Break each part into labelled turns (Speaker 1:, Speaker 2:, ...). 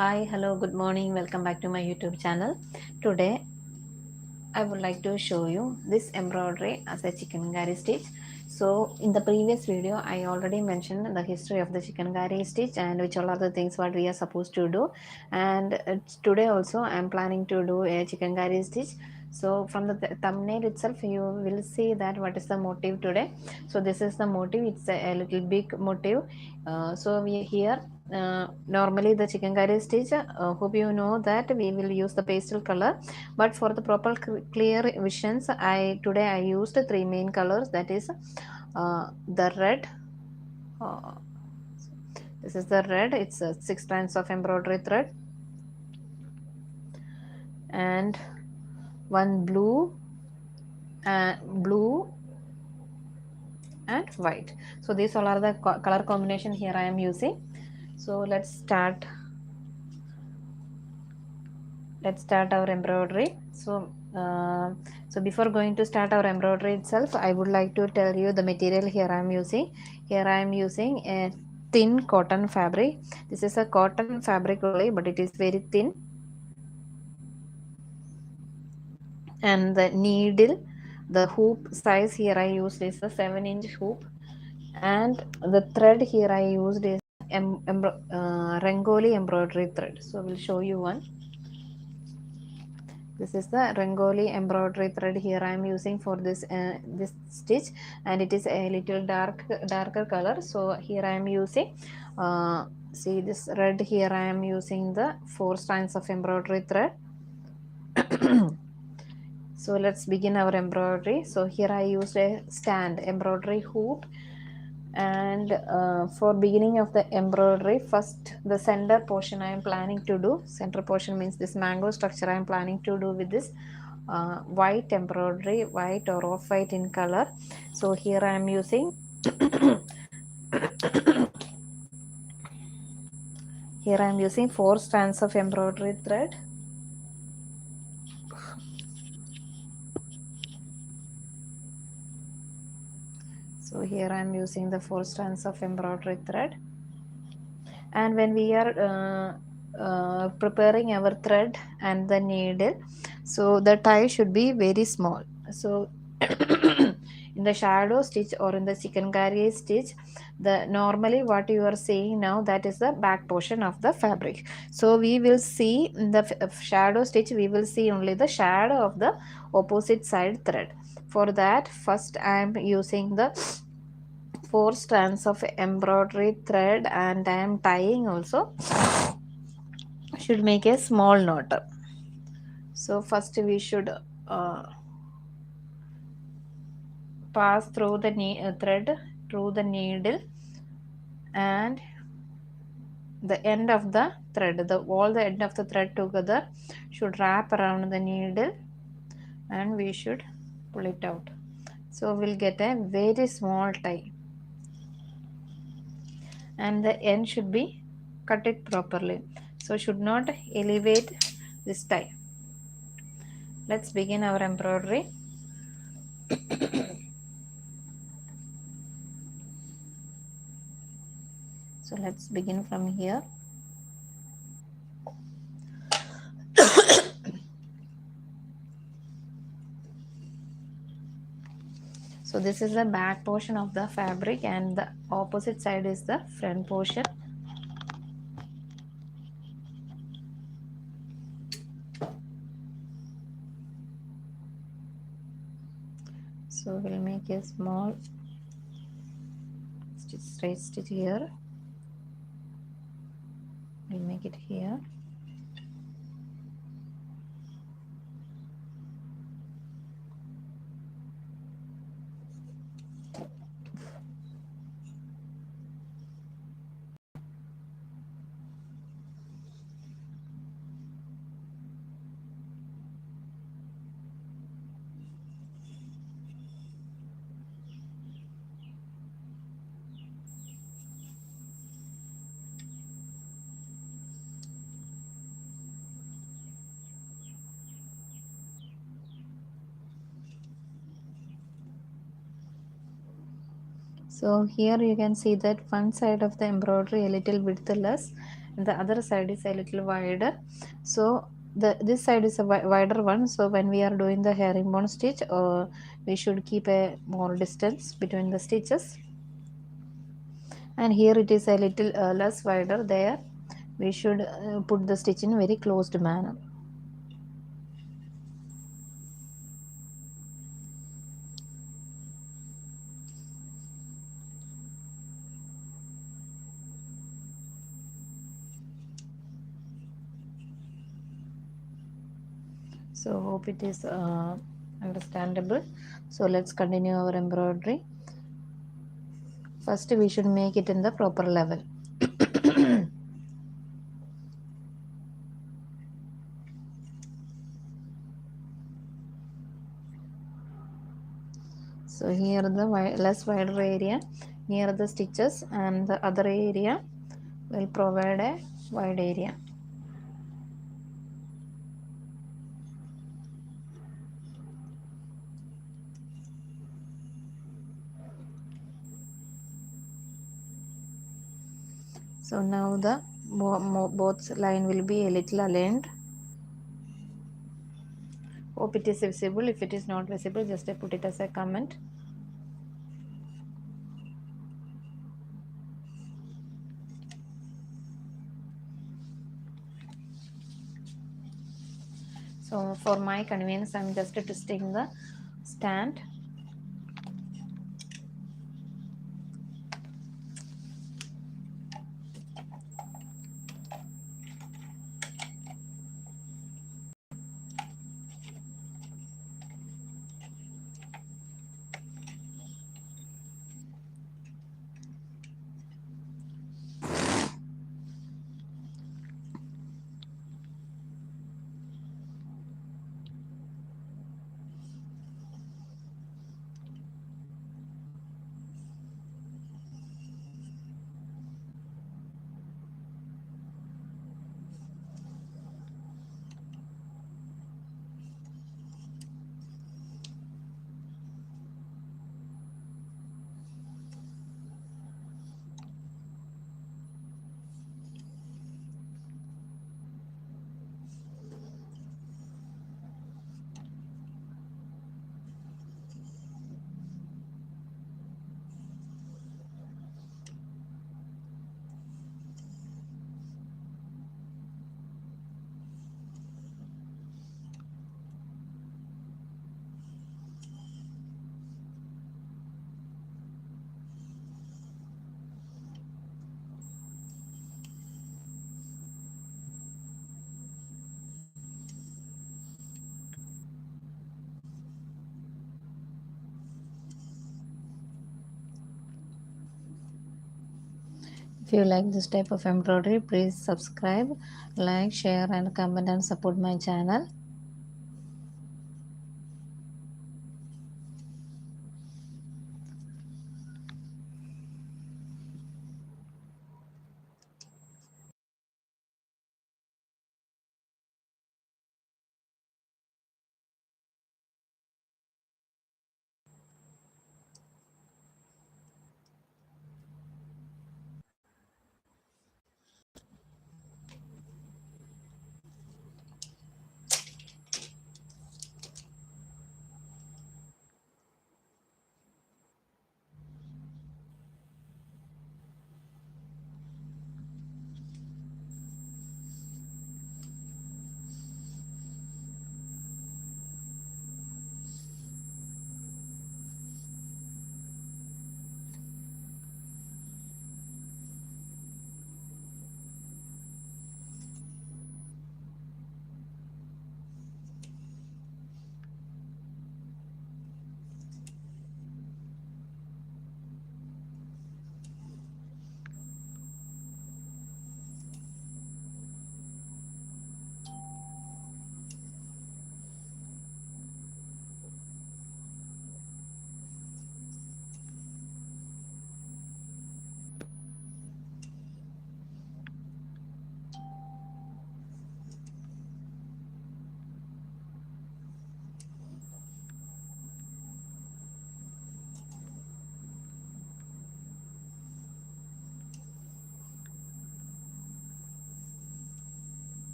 Speaker 1: Hi, hello, good morning. Welcome back to my YouTube channel. Today, I would like to show you this embroidery as a chickengari stitch. So, in the previous video, I already mentioned the history of the chickengari stitch and which all are the things what we are supposed to do. And today also, I am planning to do a chickengari stitch. So, from the thumbnail itself, you will see that what is the motive today. So, this is the motive. It's a little big motive. So, we here normally the chickengari stitch. Hope you know that we will use the pastel color, but for the proper clear visions, I used three main colors, that is the red. uh, this is the red. It's 6 strands of embroidery thread and one blue and white. So these all are the color combination here I am using. So let's start our embroidery. So before going to start our embroidery itself, I would like to tell you the material here I am using. Here I am using a thin cotton fabric. This is a cotton fabric only, but it is very thin. And the needle, the hoop size here I used is a 7-inch hoop, and the thread here I used is Rangoli embroidery thread. So we'll show you one. This is the Rangoli embroidery thread here I am using for this stitch, and it is a little darker color. So here I am using see this red. Here I am using the 4 strands of embroidery thread. So let's begin our embroidery. So here I used a stand embroidery hoop, and for beginning of the embroidery, first the center portion I am planning to do. Center portion means this mango structure I am planning to do with this white embroidery, white or off white in color. So here I am using here I am using 4 strands of embroidery thread. So here I am using the 4 strands of embroidery thread. And when we are preparing our thread and the needle, so the tie should be very small. So in the shadow stitch or in the chickengari stitch, the normally what you are seeing now, that is the back portion of the fabric. So we will see in the shadow stitch, we will see only the shadow of the opposite side thread. For that, first I am using the 4 strands of embroidery thread, and I am tying also. Should make a small knot. So first we should pass through the thread through the needle, and the end of the thread, all the end of the thread together should wrap around the needle, and we should pull it out. So we'll get a very small tie, and the end should be cut it properly. So should not elevate this tie. Let's begin our embroidery. So let's begin from here. So this is the back portion of the fabric, and the opposite side is the front portion. So we'll make a small straight stitch here. We'll make it here. So here you can see that one side of the embroidery a little width less and the other side is a little wider. So this side is a wider one, so when we are doing the herringbone stitch, we should keep a more distance between the stitches, and here it is a little less wider. There we should put the stitch in very closed manner. So hope it is understandable. So let's continue our embroidery. First we should make it in the proper level. So here the less wider area near the stitches, and the other area will provide a wide area. So now the both line will be a little aligned. Hope it is visible. If it is not visible, just put it as a comment. So for my convenience, I am just twisting the stand. If you like this type of embroidery, please subscribe, like, share and comment and support my channel.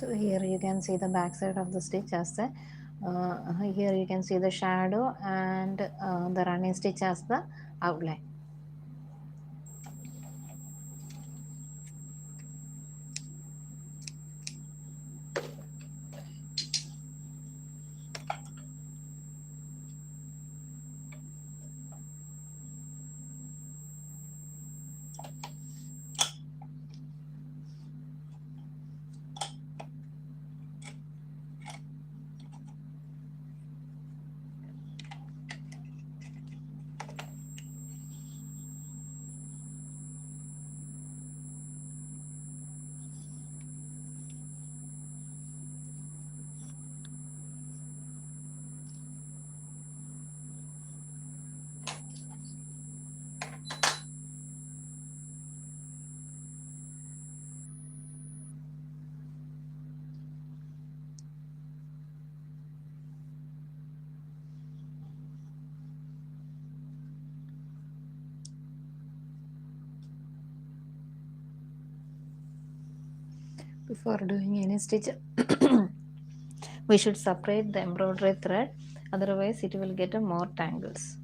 Speaker 1: So here you can see the back side of the stitch as the here you can see the shadow and the running stitch as the outline. Before doing any stitch we should separate the embroidery thread, otherwise it will get more tangles.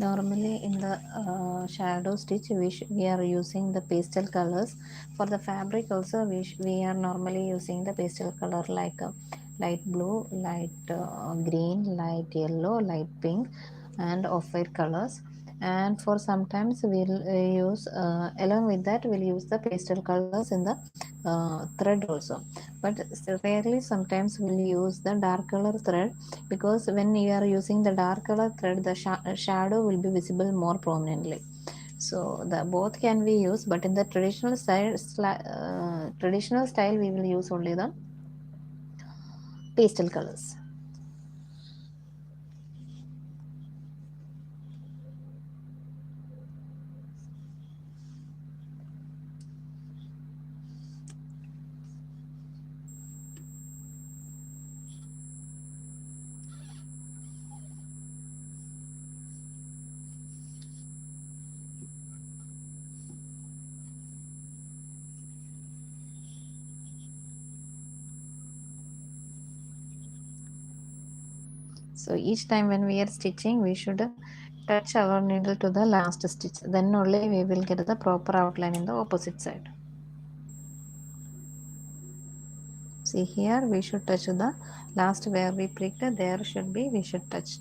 Speaker 1: Normally in the shadow stitch we are using the pastel colors. For the fabric also we are normally using the pastel color like light blue, light green, light yellow, light pink and off-white colors. And for sometimes we'll use along with that we'll use the pastel colors in the thread also, but rarely sometimes we'll use the dark color thread, because when you are using the dark color thread the shadow will be visible more prominently. So the both can be used, but in the traditional style we will use only the pastel colors. So each time when we are stitching we should touch our needle to the last stitch, then only we will get the proper outline in the opposite side. See, here we should touch the last where we pricked, there should be we should touch.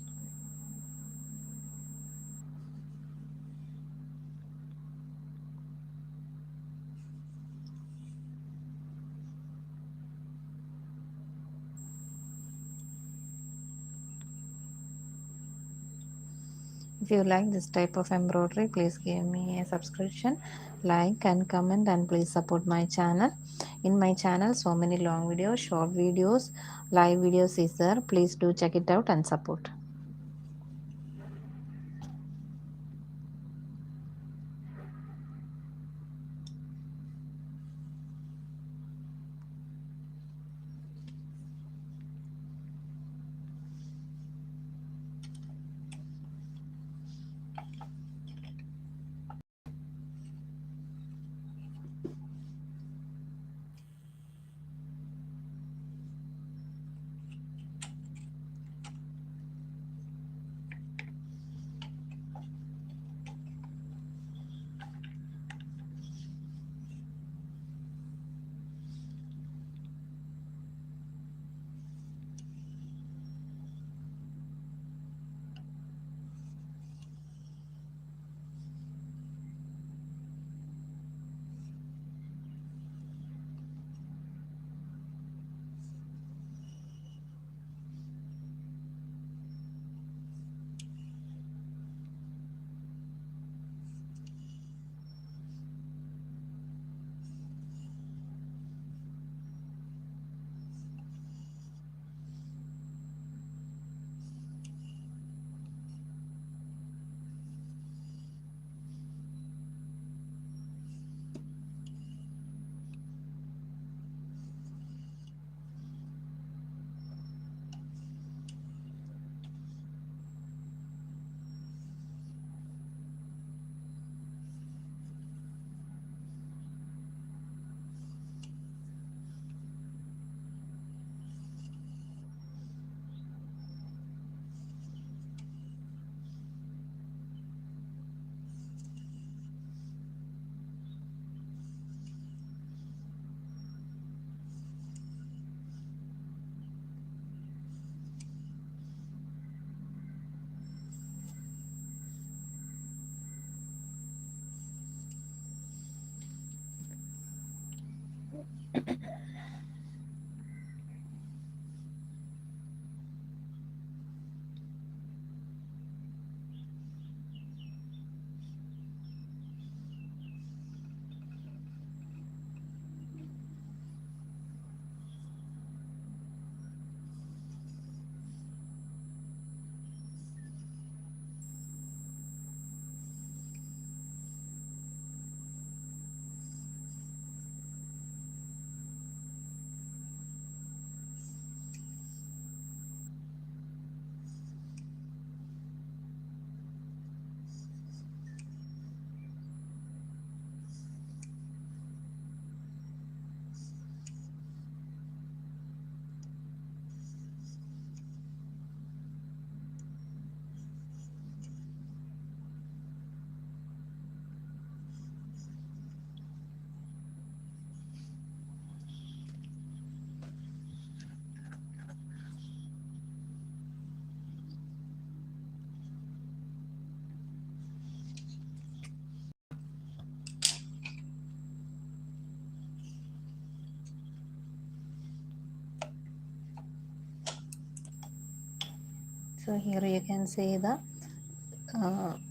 Speaker 1: If you like this type of embroidery, please give me a subscription, like and comment, and please support my channel. In my channel so many long videos, short videos, live videos is there. Please do check it out and support. So here you can see the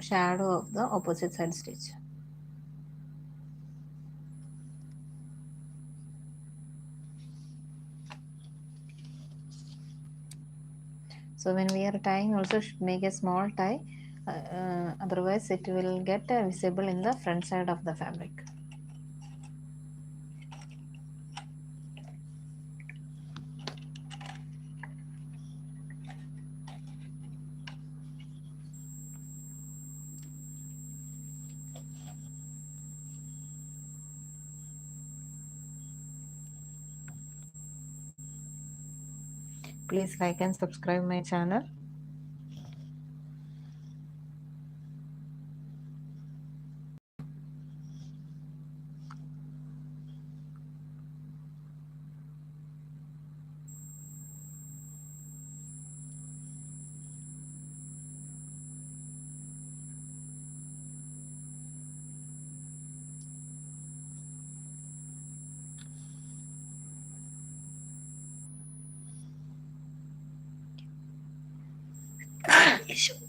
Speaker 1: shadow of the opposite side stitch. So when we are tying, also should make a small tie, otherwise it will get visible in the front side of the fabric. Please like and subscribe my channel.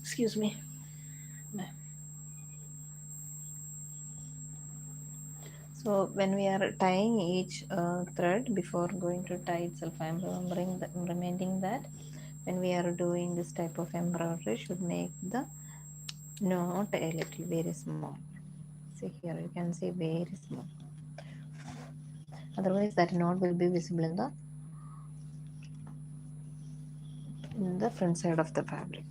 Speaker 1: Excuse me. So when we are tying each thread, before going to tie itself, I am reminding that when we are doing this type of embroidery, should make the knot a little very small. See here, you can see very small. Otherwise, that knot will be visible in the front side of the fabric.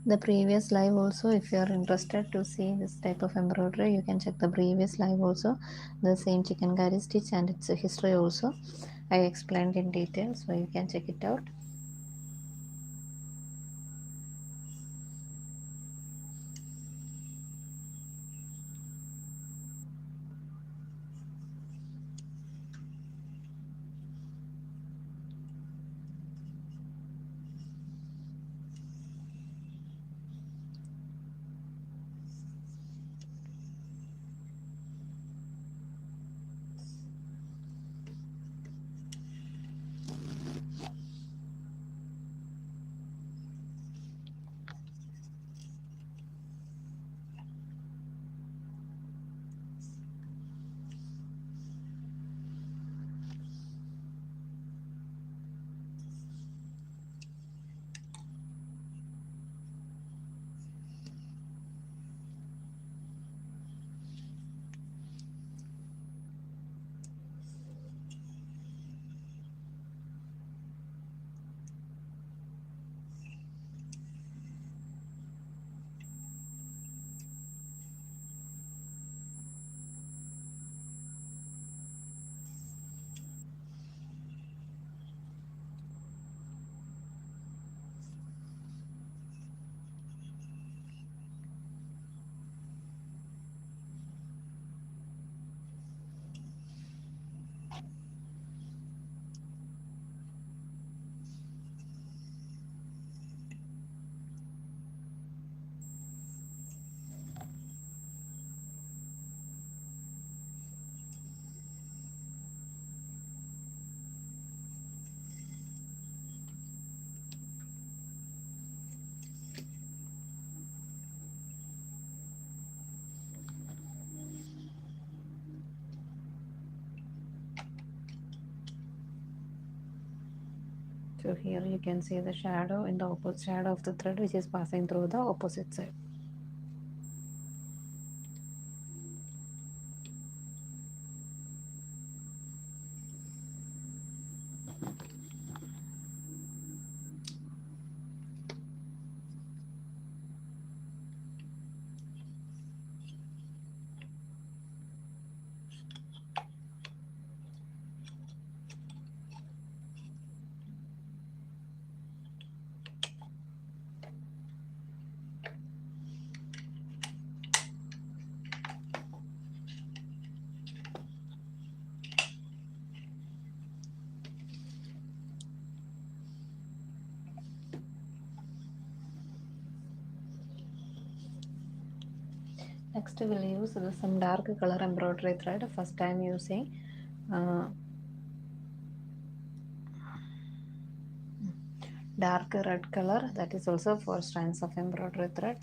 Speaker 1: The previous live also, if you are interested to see this type of embroidery, you can check the previous live also, the same chickengari stitch and its history also I explained in detail, so you can check it out. So here you can see the shadow in the opposite shadow of the thread which is passing through the opposite side. Next we will use some dark color embroidery thread. First I am using dark red color, that is also 4 strands of embroidery thread.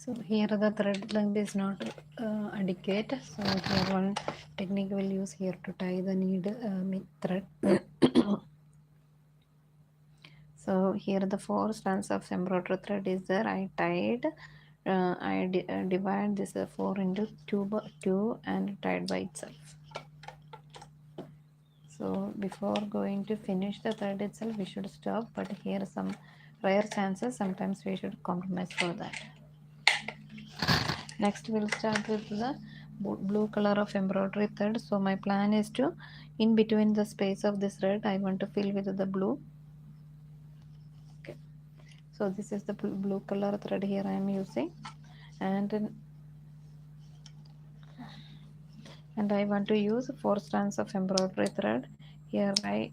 Speaker 1: So here the thread length is not adequate, so here one technique will use here to tie the thread. So here the 4 strands of embroidery thread is there. I tied, divide this 4 into 2 and tied by itself. So before going to finish the thread itself, we should stop, but here some rare chances, sometimes we should compromise for that. Next we'll start with the blue color of embroidery thread. So my plan is to, in between the space of this thread, I want to fill with the blue. Okay, so this is the blue color thread here I am using, and I want to use 4 strands of embroidery thread. Here I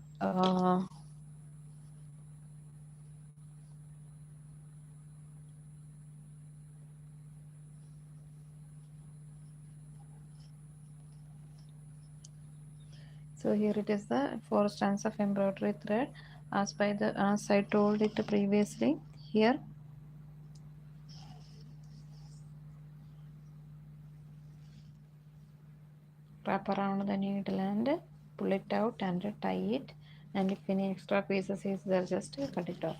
Speaker 1: so here it is the 4 strands of embroidery thread as I told it previously. Here wrap around the needle and pull it out and tie it, and if any extra pieces is there, just cut it off.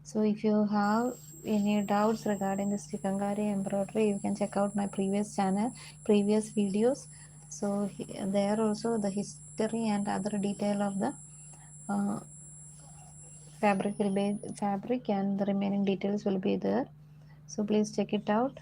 Speaker 1: So if you have any doubts regarding this chickengari embroidery, you can check out my previous previous videos. So there also the history and other detail of the uh, fabric and the remaining details will be there, so please check it out.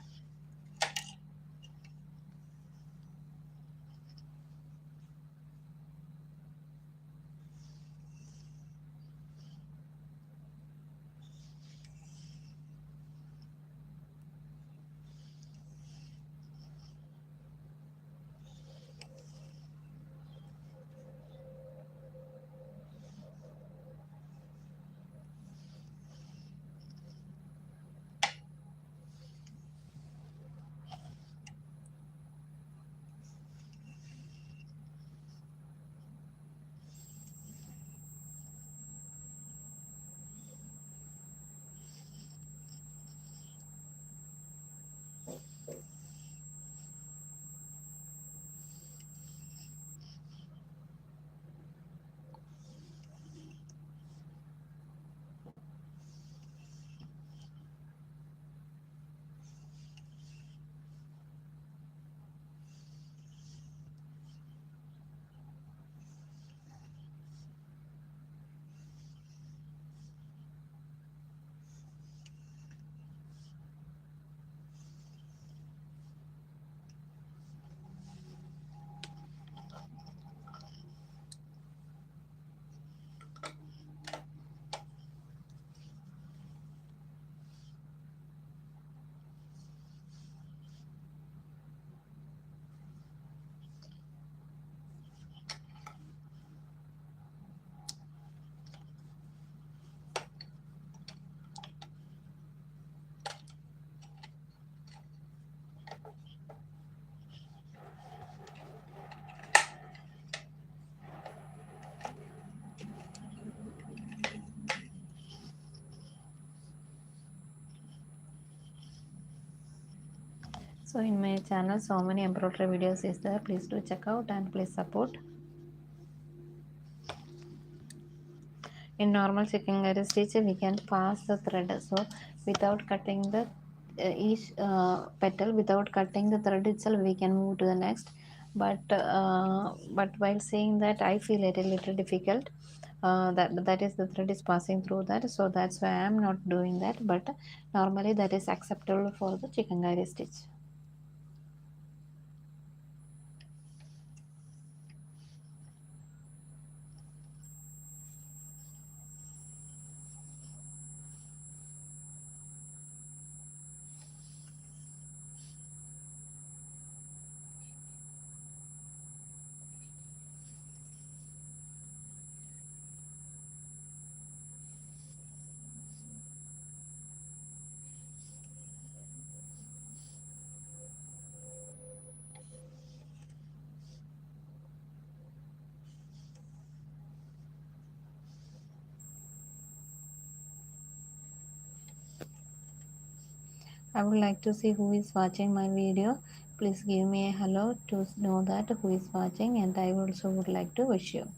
Speaker 1: So in my channel so many embroidery videos is there, please do check out and please support. In normal chickengari stitch we can pass the thread, so without cutting the each petal, without cutting the thread itself, we can move to the next, but while saying that I feel it a little difficult, that is the thread is passing through that, so that's why I am not doing that, but normally that is acceptable for the chickengari stitch. I would like to see who is watching my video. Please give me a hello to know that who is watching, and I also would like to wish you.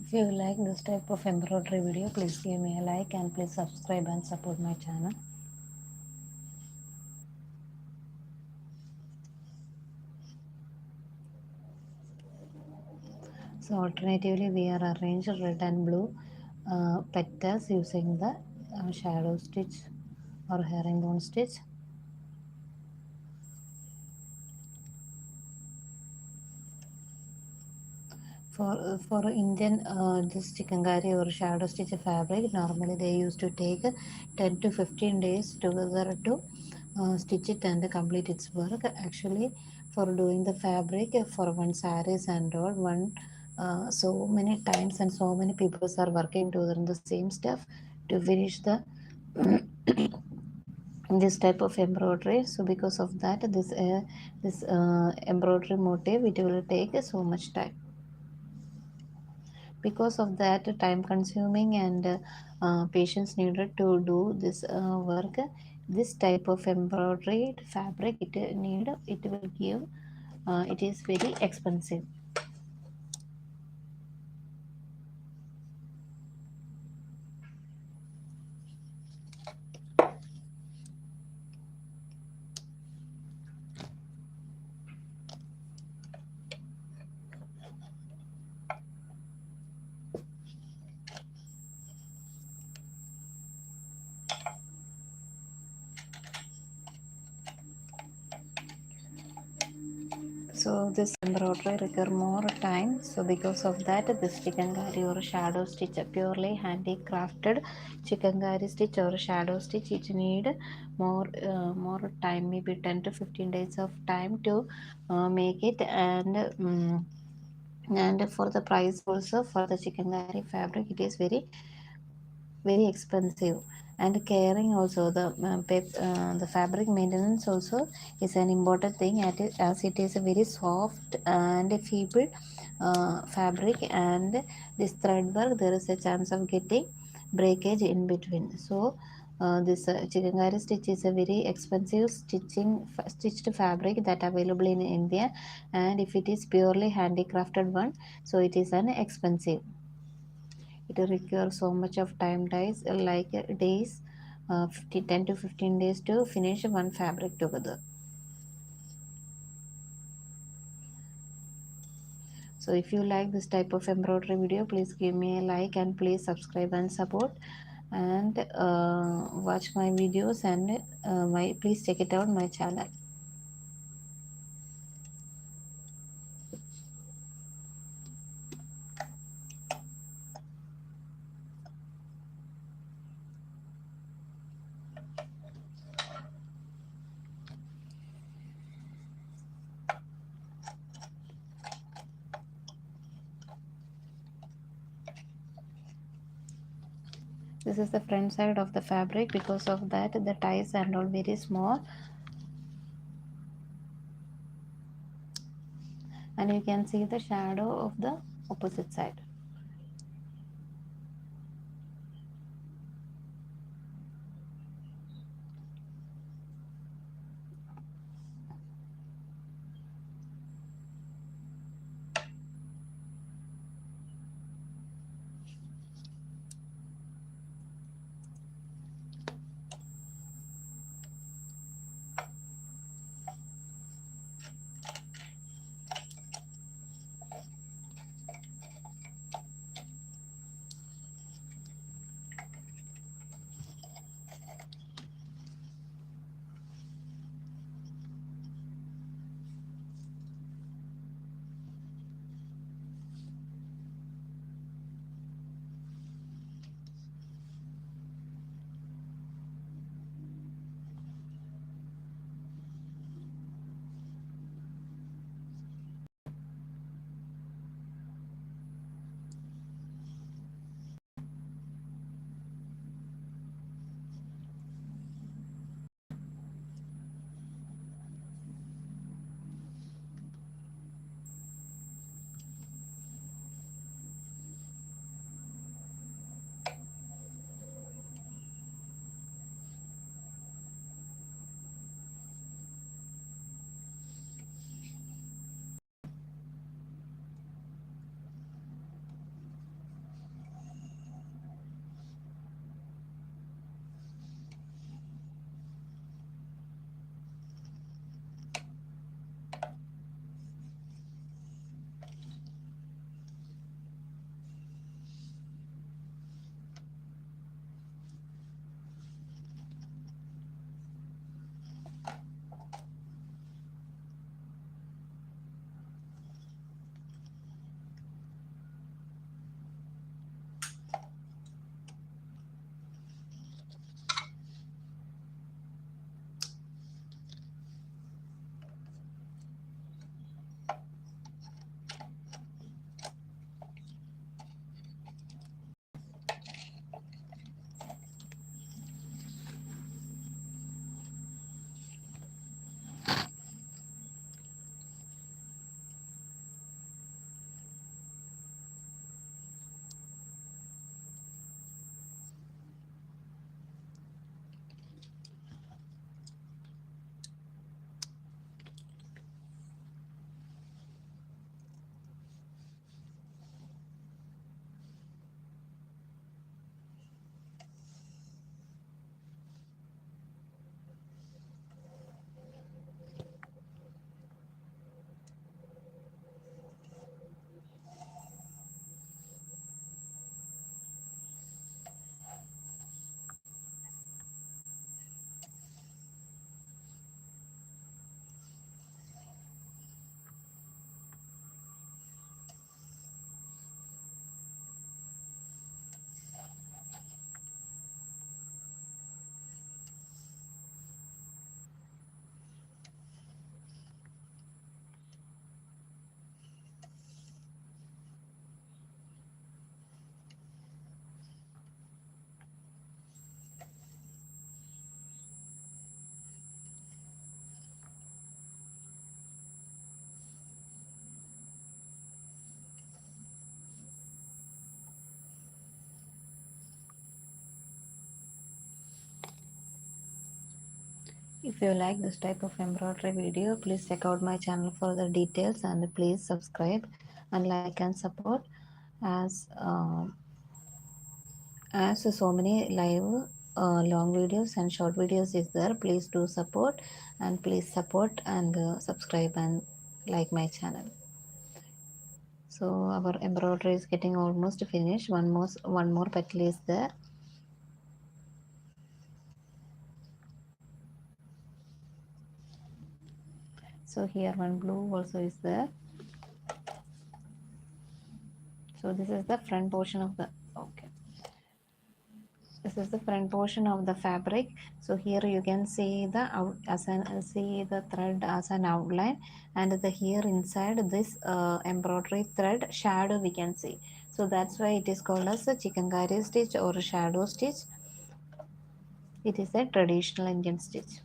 Speaker 1: If you like this type of embroidery video, please give me a like and please subscribe and support my channel. So alternatively, we are arranged red and blue petals using the shadow stitch or herringbone stitch. For Indian this chikankari or shadow stitch fabric, normally they used to take 10 to 15 days together to stitch it and complete its work. Actually, for doing the fabric for one sarees and all, one so many times and so many people are working together in the same stuff to finish the this type of embroidery. So because of that, this embroidery motif, it will take so much time. Because of that, time consuming and patience needed to do this work, this type of embroidered fabric, it will give it is very expensive. So this embroidery require more time. So because of that, this chickengari or shadow stitch, purely handicrafted chickengari stitch or shadow stitch, it need more time, maybe 10 to 15 days of time to make it. And for the price also, for the chickengari fabric, it is very expensive. And caring also, the fabric maintenance also is an important thing, as it is a very soft and feeble fabric, and this thread work, there is a chance of getting breakage in between. So this chickengari stitch is a very expensive stitched fabric that available in India, and if it is purely handicrafted one, so it is an expensive. It requires so much of time, days 10 to 15 days to finish one fabric together. So if you like this type of embroidery video, please give me a like and please subscribe and support, and watch my videos, and please check it out my channel. This is the front side of the fabric. Because of that, the ties are all very small, and you can see the shadow of the opposite side. If you like this type of embroidery video, please check out my channel for the details, and please subscribe and like and support, as so many live long videos and short videos is there. Please do support, and please support and subscribe and like my channel. So our embroidery is getting almost finished. One more petal is there. So here one blue also is there. So this is the front portion of the, okay, this is the front portion of the fabric. So here you can see the out as an see the thread as an outline, and the here inside this embroidery thread shadow we can see. So that's why it is called as a chickengari stitch or a shadow stitch. It is a traditional Indian stitch.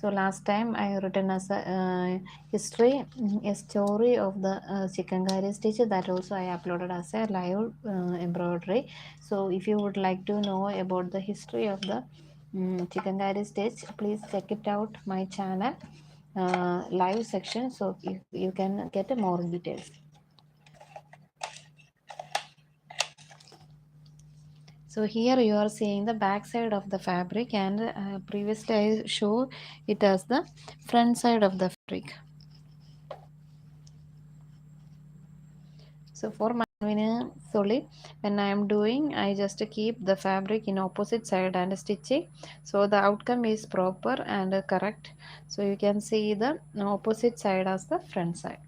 Speaker 1: So last time I written as a history, a story of the chickengari stitch, that also I uploaded as a live embroidery. So if you would like to know about the history of the chickengari stitch, please check it out my channel live section, so you can get more details. So here you are seeing the back side of the fabric, and previously I showed it as the front side of the fabric. So for my convenience only, when I am doing, I just keep the fabric in opposite side and stitching, so the outcome is proper and correct. So you can see the opposite side as the front side.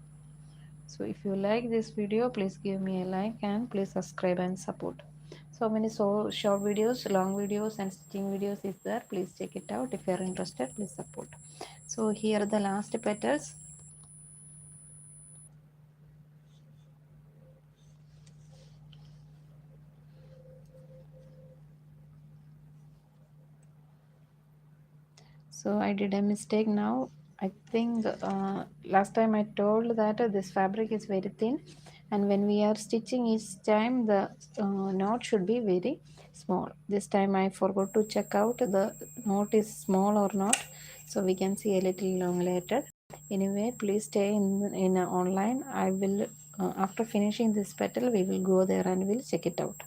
Speaker 1: So if you like this video, please give me a like and please subscribe and support. So many short videos, long videos and stitching videos is there. Please check it out. If you are interested, please support. So here are the last petals. So I did a mistake now. I think last time I told that this fabric is very thin, and when we are stitching each time the knot should be very small. This time I forgot to check out the knot is small or not, so we can see a little long later. Anyway, please stay in online. I will after finishing this petal we will go there and we'll check it out.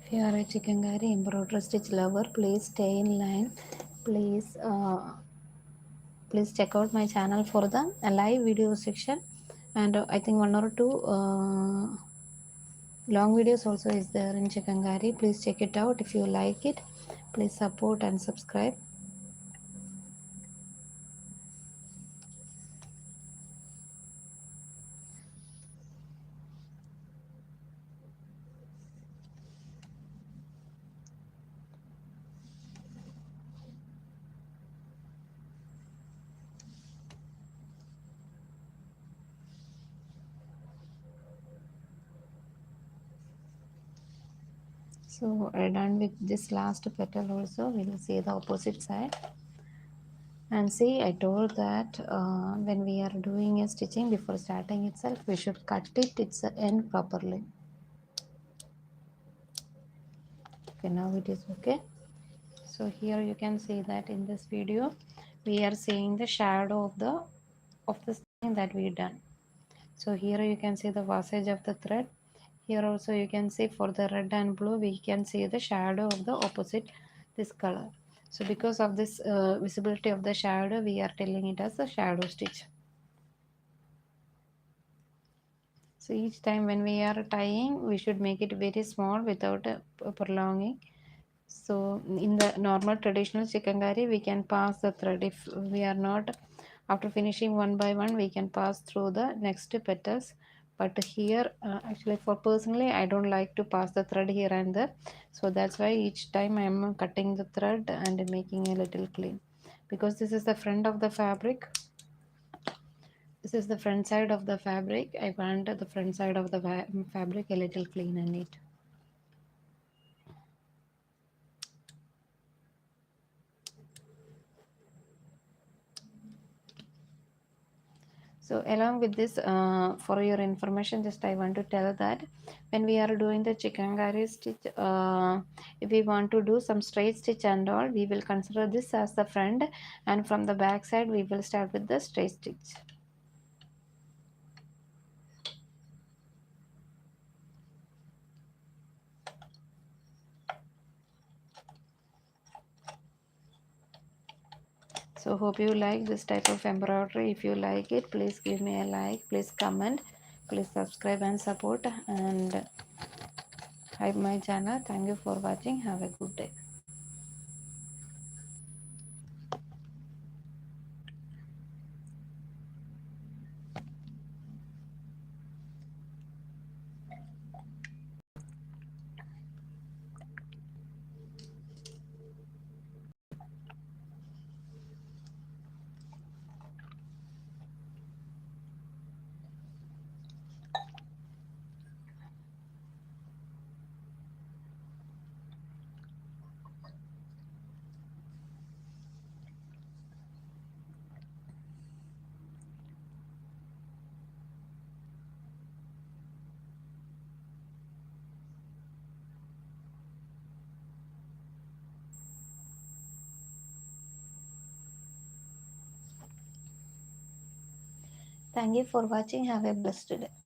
Speaker 1: If you are a chickengari embroidery stitch lover, please stay in line. Please please check out my channel for the live video section, and I think one or two long videos also is there in chickengari. Please check it out. If you like it, please support and subscribe. So I done with this last petal also. We will see the opposite side. And see, I told that when we are doing a stitching before starting itself, we should cut its end properly. Okay, now it is okay. So here you can see that in this video we are seeing the shadow of the stitching that we done. So here you can see the passage of the thread. Here also you can see for the red and blue we can see the shadow of the opposite this color. So because of this visibility of the shadow, we are telling it as a shadow stitch. So each time when we are tying, we should make it very small without prolonging. So in the normal traditional chickengari, we can pass the thread. If we are not, after finishing one by one, we can pass through the next petals. But here, actually for personally, I don't like to pass the thread here and there. So that's why each time I am cutting the thread and making a little clean. Because this is the front of the fabric.
Speaker 2: This is the front side of the fabric. I want the front side of the fabric a little clean and neat. So along with this, for your information, just I want to tell that when we are doing the chickengari stitch, if we want to do some straight stitch and all, we will consider this as the front, and from the back side we will start with the straight stitch. So hope you like this type of embroidery. If you like it, please give me a like, please comment, please subscribe and support, and hype my channel. Thank you for watching. Have a good day. Thank you for watching. Have a blessed day.